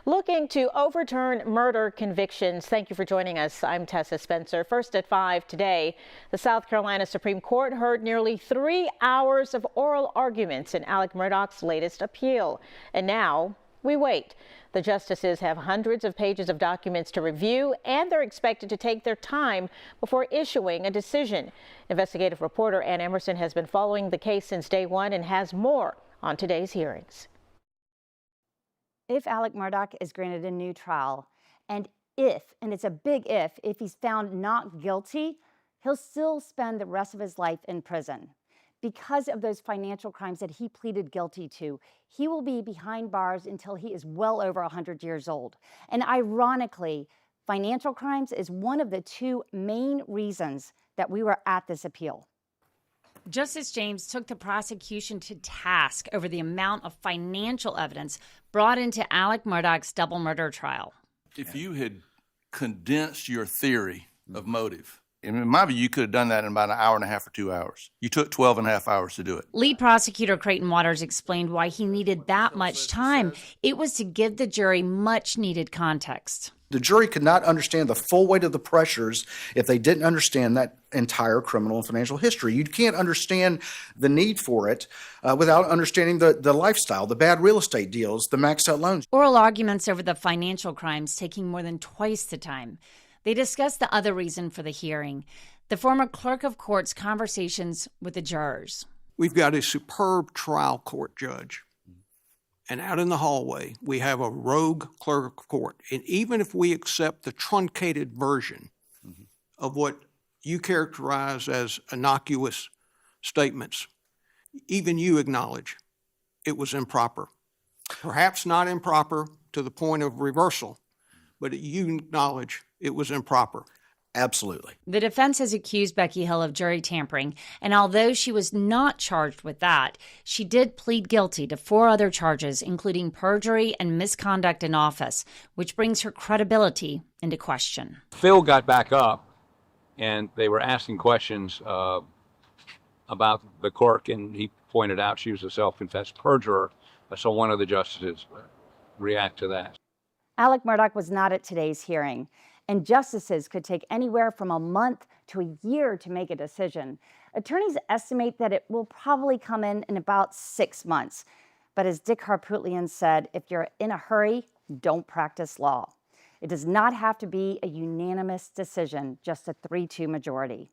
Looking to overturn murder convictions. Thank you for joining us. I'm Tessa Spencer. First at 5 today, the South Carolina Supreme Court heard nearly 3 hours of oral arguments in Alec Murdaugh's latest appeal. And now we wait. The justices have hundreds of pages of documents to review, and they're expected to take their time before issuing a decision. Investigative reporter Ann Emerson has been following the case since day one and has more on today's hearings. If Alec Murdaugh is granted a new trial, and it's a big if he's found not guilty, he'll still spend the rest of his life in prison. Because of those financial crimes that he pleaded guilty to, he will be behind bars until he is well over 100 years old. And ironically, financial crimes is one of the 2 main reasons that we were at this appeal. Justice James took the prosecution to task over the amount of financial evidence brought into Alec Murdaugh's double murder trial. If you had condensed your theory of motive, in my view, you could have done that in about an hour and a half or 2 hours. You took 12 and a half hours to do it. Lead prosecutor Creighton Waters explained why he needed that much time. It was to give the jury much needed context. The jury could not understand the full weight of the pressures if they didn't understand that entire criminal and financial history. You can't understand the need for it without understanding the lifestyle, the bad real estate deals, the maxed out loans. Oral arguments over the financial crimes taking more than twice the time. They discussed the other reason for the hearing, the former clerk of court's conversations with the jurors. We've got a superb trial court judge. And out in the hallway, we have a rogue clerk of court. And even if we accept the truncated version of what you characterize as innocuous statements, even you acknowledge it was improper. Perhaps not improper to the point of reversal, but you acknowledge it was improper. Absolutely. The defense has accused Becky Hill of jury tampering, and although she was not charged with that, she did plead guilty to 4 other charges, including perjury and misconduct in office, which brings her credibility into question. Phil got back up, and they were asking questions about the clerk, and he pointed out she was a self-confessed perjurer, so one of the justices react to that. Alec Murdaugh was not at today's hearing, and justices could take anywhere from a month to a year to make a decision. Attorneys estimate that it will probably come in about 6 months. But as Dick Harpootlian said, if you're in a hurry, don't practice law. It does not have to be a unanimous decision, just a 3-2 majority.